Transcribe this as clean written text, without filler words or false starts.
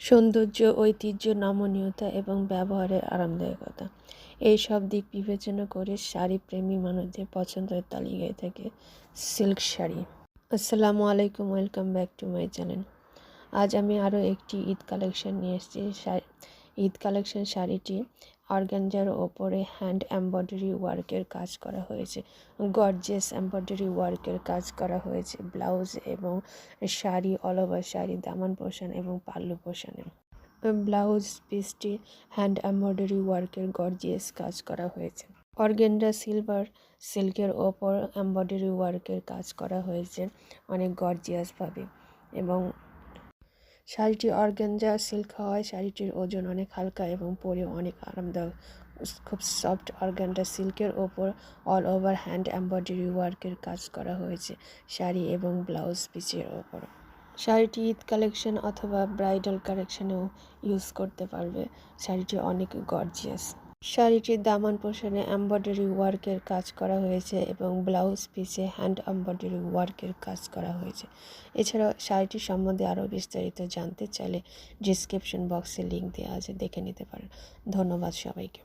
সৌন্দর্য, ঐতিহ্য, নমনীয়তা এবং ব্যবহারের আরামদায়কতা এই সব দিক বিবেচনা করে শাড়িপ্রেমী মানুষদের পছন্দের তালিকায় থাকে সিল্ক শাড়ি। আসসালামু আলাইকুম, welcome back to my channel. আজ আমি আরও একটি ঈদ কালেকশন নিয়ে এসেছি। ঈদ কালেকশন শাড়িটি অর্গানজার ওপরে হ্যান্ড এমব্রয়ডারি ওয়ার্কের কাজ করা হয়েছে, গর্জিয়াস এমব্রয়ডারি ওয়ার্কের কাজ করা হয়েছে ব্লাউজ এবং শাড়ি, অল ওভার শাড়ি, দামান পোর্শন এবং পাল্লু পোর্শনে। ব্লাউজ পিসটি হ্যান্ড এমব্রয়ডারি ওয়ার্কের গর্জিয়াস কাজ করা হয়েছে। অর্গানজা সিলভার সিল্কের ওপর এমব্রয়ডারি ওয়ার্কের কাজ করা হয়েছে অনেক গর্জিয়াসভাবে, এবং শাড়িটি অর্গানজা সিল্ক হওয়ায় শাড়িটির ওজন অনেক হালকা এবং পরে অনেক আরামদায়ক। খুব সফট অর্গানজা সিল্কের ওপর অল ওভার হ্যান্ড এমব্রয়ডারি ওয়ার্কের কাজ করা হয়েছে শাড়ি এবং ব্লাউজ পিসের ওপর। শাড়িটি ঈদ কালেকশন অথবা ব্রাইডাল কালেকশনেও ইউজ করতে পারবে। শাড়িটি অনেক গর্জিয়াস। শাড়িটির দামান পোর্শনে এমব্রয়ডারি ওয়ার্কের কাজ করা হয়েছে এবং ব্লাউজ পিসে হ্যান্ড এমব্রয়ডারি ওয়ার্কের কাজ করা হয়েছে। এছাড়াও শাড়িটির সম্বন্ধে আরও বিস্তারিত জানতে চাইলে ডিসক্রিপশন বক্সে লিঙ্ক দেওয়া আছে, দেখে নিতে পারেন। ধন্যবাদ সবাইকে।